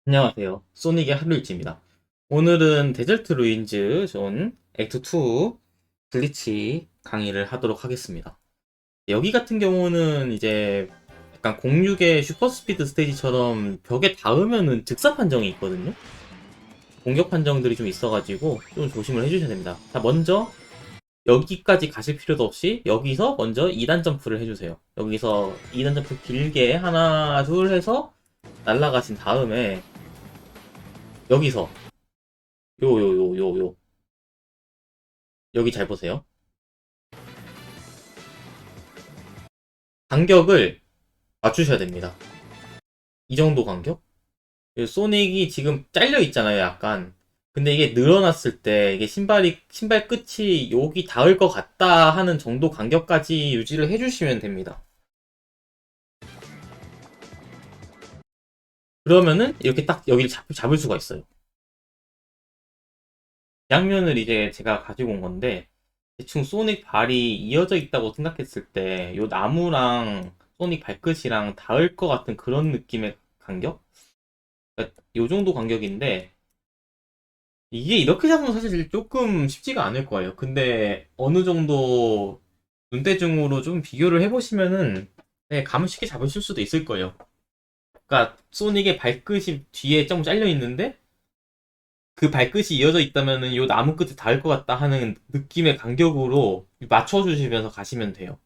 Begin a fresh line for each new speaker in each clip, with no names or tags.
안녕하세요. 소닉의 하루일지입니다. 오늘은 데절트 루인즈 존 액트 2 블리치 강의를 하도록 하겠습니다. 여기 같은 경우는 이제 약간 06의 슈퍼스피드 스테이지처럼 벽에 닿으면은 즉사 판정이 있거든요. 공격 판정들이 좀 있어가지고 좀 조심을 해주셔야 됩니다. 자, 먼저 여기까지 가실 필요도 없이 여기서 먼저 2단 점프를 해주세요. 여기서 2단 점프 길게 하나 둘 해서 날아가신 다음에 여기서 요 여기 잘 보세요. 간격을 맞추셔야 됩니다. 이 정도 간격? 소닉이 지금 잘려 있잖아요, 약간. 근데 이게 늘어났을 때 이게 신발 끝이 여기 닿을 것 같다 하는 정도 간격까지 유지를 해주시면 됩니다. 그러면은 이렇게 딱 여기를 잡을 수가 있어요. 양면을 이제 제가 가지고 온 건데 대충 소닉 발이 이어져 있다고 생각했을 때 요 나무랑 소닉 발끝이랑 닿을 것 같은 그런 느낌의 간격? 그러니까 요 정도 간격인데 이게 이렇게 잡으면 사실 조금 쉽지가 않을 거예요. 근데 어느 정도 눈대중으로 좀 비교를 해보시면은 네, 감을 쉽게 잡으실 수도 있을 거예요. 그러니까 소닉의 발끝이 뒤에 좀 잘려 있는데 그 발끝이 이어져 있다면은 요 나무 끝에 닿을 것 같다 하는 느낌의 간격으로 맞춰주시면서 가시면 돼요.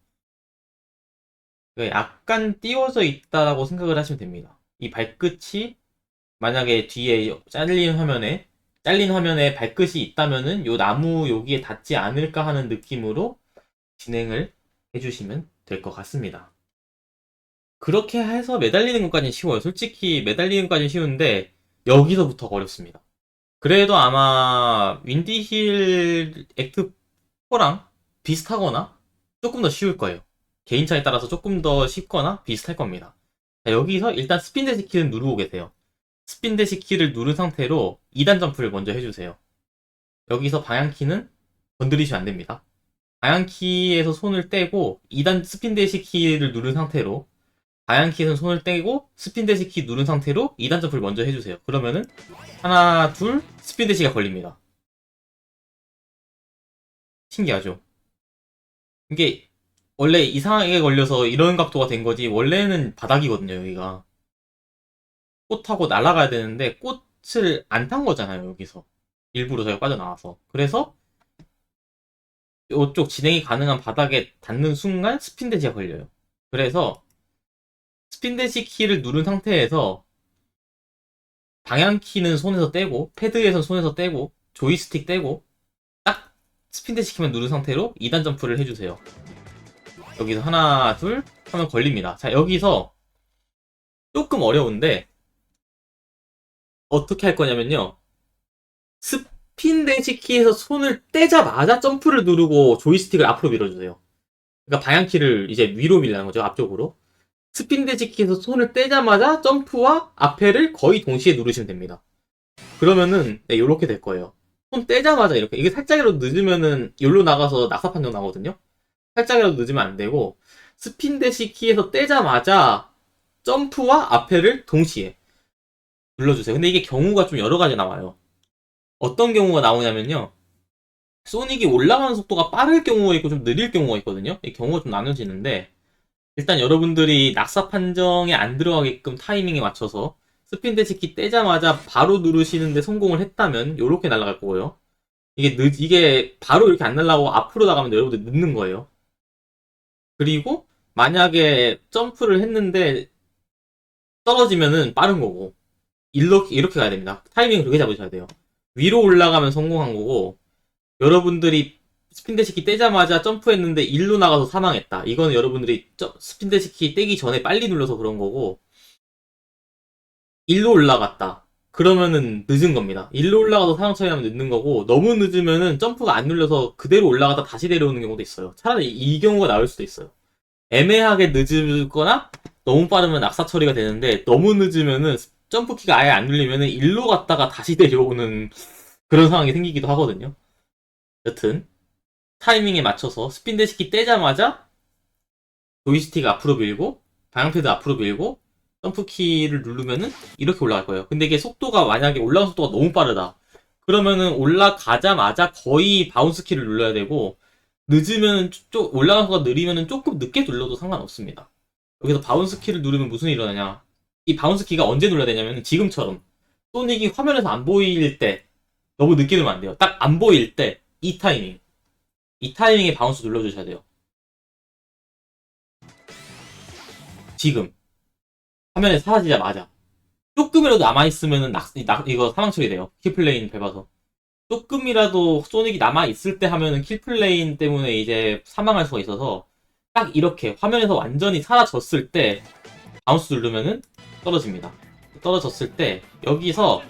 그러니까 약간 띄워져 있다라고 생각을 하시면 됩니다. 이 발끝이 만약에 뒤에 잘린 화면에 발끝이 있다면은 요 나무 여기에 닿지 않을까 하는 느낌으로 진행을 해주시면 될 것 같습니다. 그렇게 해서 매달리는 것까지는 쉬워요. 솔직히 매달리는 것까지는 쉬운데 여기서부터 어렵습니다. 그래도 아마 윈디힐 액트 4랑 비슷하거나 조금 더 쉬울 거예요. 개인차에 따라서 조금 더 쉽거나 비슷할 겁니다. 자, 여기서 일단 스핀 대시 키를 누르고 계세요. 스핀 대시 키를 누른 상태로 2단 점프를 먼저 해주세요. 여기서 방향키는 건드리시면 안 됩니다. 방향키에서 손을 떼고 2단 스핀 대시 키를 누른 상태로 방향키에서 손을 떼고 스핀 대시 키 누른 상태로 2단 점프를 먼저 해주세요. 그러면은 하나 둘 스핀 대시가 걸립니다. 신기하죠? 이게 원래 이상하게 걸려서 이런 각도가 된 거지 원래는 바닥이거든요 여기가. 꽃하고 날아가야 되는데 꽃을 안 탄 거잖아요 여기서. 일부러 저희가 빠져나와서. 그래서 이쪽 진행이 가능한 바닥에 닿는 순간 스핀 대시가 걸려요. 그래서 스핀 대시 키를 누른 상태에서 방향 키는 손에서 떼고 패드에서 손에서 떼고 조이스틱 떼고 딱 스핀 대시 키만 누른 상태로 2단 점프를 해주세요. 여기서 하나 둘 하면 걸립니다. 자 여기서 조금 어려운데 어떻게 할 거냐면요. 스핀 대시 키에서 손을 떼자마자 점프를 누르고 조이스틱을 앞으로 밀어주세요. 그러니까 방향키를 이제 위로 밀라는 거죠 앞쪽으로. 스핀 대시키에서 손을 떼자마자 점프와 앞에를 거의 동시에 누르시면 됩니다. 그러면은 네, 이렇게 될 거예요. 손 떼자마자 이렇게 이게 살짝이라도 늦으면은 여기로 나가서 낙사 판정 나거든요. 살짝이라도 늦으면 안 되고 스핀 대시키에서 떼자마자 점프와 앞에를 동시에 눌러주세요. 근데 이게 경우가 좀 여러 가지 나와요. 어떤 경우가 나오냐면요. 소닉이 올라가는 속도가 빠를 경우가 있고 좀 느릴 경우가 있거든요. 이 경우가 좀 나눠지는데 일단 여러분들이 낙사 판정에 안 들어가게끔 타이밍에 맞춰서 스핀 대시키 떼자마자 바로 누르시는데 성공을 했다면 이렇게 날아갈 거고요. 이게 바로 이렇게 안 날아가고 앞으로 나가면 여러분들 늦는 거예요. 그리고 만약에 점프를 했는데 떨어지면은 빠른 거고 이렇게 가야 됩니다. 타이밍을 그렇게 잡으셔야 돼요. 위로 올라가면 성공한 거고 여러분들이 스핀 대시키 떼자마자 점프했는데 일로 나가서 사망했다. 이거는 여러분들이 스핀 대시키 떼기 전에 빨리 눌러서 그런 거고 일로 올라갔다. 그러면은 늦은 겁니다. 일로 올라가서 사망 처리하면 늦는 거고 너무 늦으면은 점프가 안 눌려서 그대로 올라가다 다시 내려오는 경우도 있어요. 차라리 이 경우가 나올 수도 있어요. 애매하게 늦거나 너무 빠르면 낙사 처리가 되는데 너무 늦으면은 점프키가 아예 안 눌리면은 일로 갔다가 다시 내려오는 그런 상황이 생기기도 하거든요. 여튼 타이밍에 맞춰서 스핀 대시키 떼자마자 조이스틱 앞으로 밀고 방향패드 앞으로 밀고 점프 키를 누르면은 이렇게 올라갈 거예요. 근데 이게 속도가 만약에 올라가는 속도가 너무 빠르다. 그러면은 올라가자마자 거의 바운스 키를 눌러야 되고 늦으면 올라가는 속도가 느리면은 조금 늦게 눌러도 상관없습니다. 여기서 바운스 키를 누르면 무슨 일이 일어나냐? 이 바운스 키가 언제 눌러야 되냐면 지금처럼 소닉이 화면에서 안 보일 때 너무 늦게 누르면 안 돼요. 딱 안 보일 때 이 타이밍에 바운스 눌러주셔야 돼요. 지금 화면에 사라지자마자 조금이라도 남아있으면은 이거 사망 처리돼요. 킬플레인 밟아서 조금이라도 소닉이 남아있을 때 하면은 킬플레인 때문에 이제 사망할 수가 있어서 딱 이렇게 화면에서 완전히 사라졌을 때 바운스 누르면은 떨어집니다. 떨어졌을 때 여기서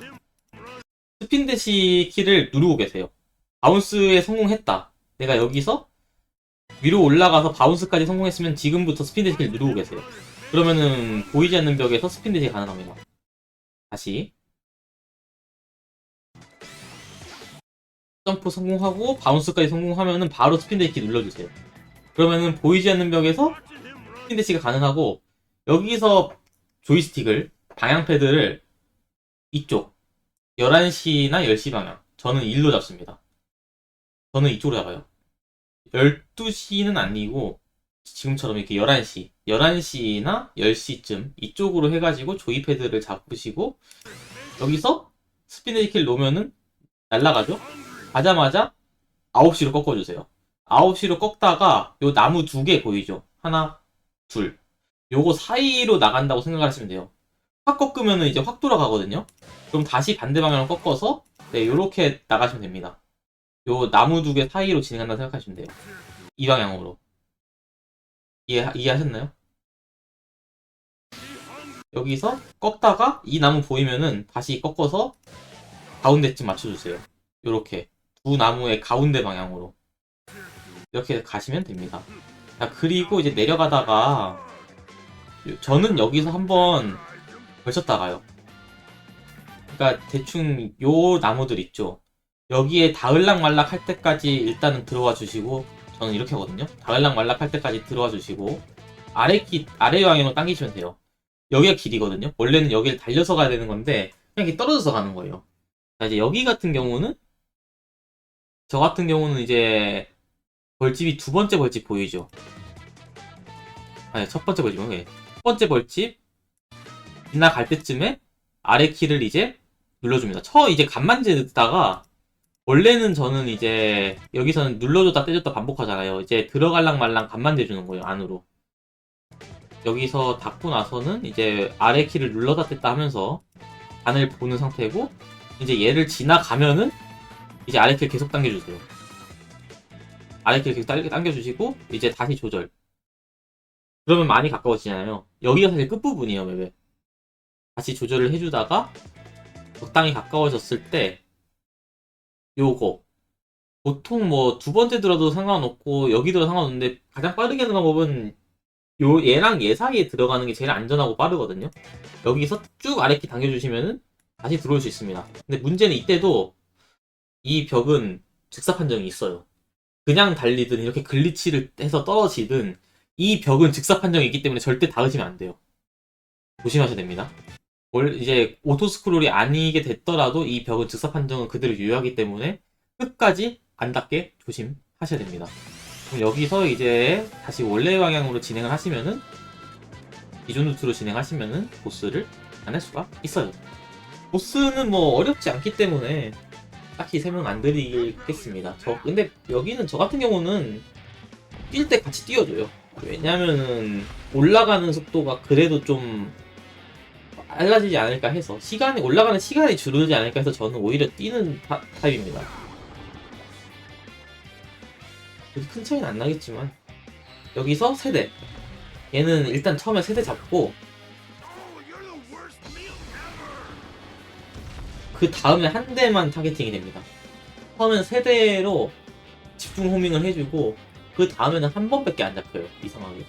스핀 대시 키를 누르고 계세요. 바운스에 성공했다. 내가 여기서 위로 올라가서 바운스까지 성공했으면 지금부터 스핀 대시 키를 누르고 계세요. 그러면은 보이지 않는 벽에서 스핀 대시 가능합니다. 다시 점프 성공하고 바운스까지 성공하면은 바로 스핀 대시 키 눌러주세요. 그러면은 보이지 않는 벽에서 스핀 대시가 가능하고 여기서 조이스틱을 방향 패드를 이쪽 11시나 10시 방향 저는 1로 잡습니다. 저는 이쪽으로 잡아요. 12시는 아니고 지금처럼 이렇게 11시나 10시쯤 이쪽으로 해가지고 조이 패드를 잡으시고 여기서 스핀 데이키를 놓으면은 날아가죠? 가자마자 9시로 꺾어주세요. 9시로 꺾다가 요 나무 2개 보이죠? 하나, 둘. 요거 사이로 나간다고 생각하시면 돼요. 확 꺾으면은 이제 확 돌아가거든요? 그럼 다시 반대 방향으로 꺾어서 네, 요렇게 나가시면 됩니다. 요 나무 2개 사이로 진행한다고 생각하시면 돼요. 이 방향으로. 이해하셨나요? 여기서 꺾다가 이 나무 보이면은 다시 꺾어서 가운데쯤 맞춰주세요. 요렇게 두 나무의 가운데 방향으로 이렇게 가시면 됩니다. 자, 그리고 이제 내려가다가 저는 여기서 한번 걸쳤다가요. 그러니까 대충 요 나무들 있죠. 여기에 닿을락말락 할 때까지 일단은 들어와 주시고 저는 이렇게 하거든요. 닿을락말락 할 때까지 들어와 주시고 아래 방향으로 당기시면 돼요. 여기가 길이거든요. 원래는 여기를 달려서 가야 되는 건데 그냥 이렇게 떨어져서 가는 거예요. 자, 이제 여기 같은 경우는 저 같은 경우는 이제 벌집이 두 번째 벌집 보이죠? 아니 첫 번째 벌집은 왜? 첫 번째 벌집 지나갈 때쯤에 아래 키를 이제 눌러줍니다. 이제 간만지다가 원래는 저는 이제 여기서는 눌러줬다 떼줬다 반복하잖아요. 이제 들어갈랑 말랑 간만대주는 거예요, 안으로. 여기서 닫고 나서는 이제 아래 키를 눌러다 뗐다 하면서 안을 보는 상태고 이제 얘를 지나가면은 이제 아래 키를 계속 당겨주세요. 아래 키를 계속 당겨주시고 이제 다시 조절. 그러면 많이 가까워지잖아요. 여기가 사실 끝부분이에요, 맵에. 다시 조절을 해주다가 적당히 가까워졌을 때 요거 보통 뭐 두 번째 들어도 상관없고 여기 들어도 상관없는데 가장 빠르게 하는 방법은 얘랑 얘 사이에 들어가는 게 제일 안전하고 빠르거든요. 여기서 쭉 아래키 당겨주시면은 다시 들어올 수 있습니다. 근데 문제는 이때도 이 벽은 즉사 판정이 있어요. 그냥 달리든 이렇게 글리치를 해서 떨어지든 이 벽은 즉사 판정이 있기 때문에 절대 닿으시면 안 돼요. 조심하셔야 됩니다. 이제 오토 스크롤이 아니게 됐더라도 이 벽은 즉사 판정은 그대로 유효하기 때문에 끝까지 안 닿게 조심하셔야 됩니다. 그럼 여기서 이제 다시 원래 방향으로 진행을 하시면은 기존 루트로 진행하시면은 보스를 만날 수가 있어요. 보스는 뭐 어렵지 않기 때문에 딱히 설명 안 드리겠습니다. 근데 여기는 저 같은 경우는 뛸 때 같이 뛰어줘요. 왜냐면은 올라가는 속도가 그래도 좀 빨라지지 않을까 해서 올라가는 시간이 줄어들지 않을까 해서 저는 오히려 뛰는 타입입니다. 큰 차이는 안 나겠지만 여기서 세대 얘는 일단 처음에 세대 잡고 그 다음에 한 대만 타겟팅이 됩니다. 처음엔 세대로 집중 호밍을 해주고 그 다음에는 한 번밖에 안 잡혀요. 이상하게.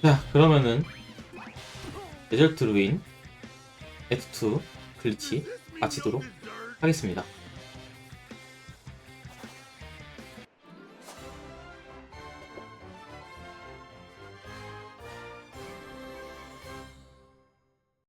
자, 그러면은 데절트 루인, 에투2, 글리치 마치도록 하겠습니다.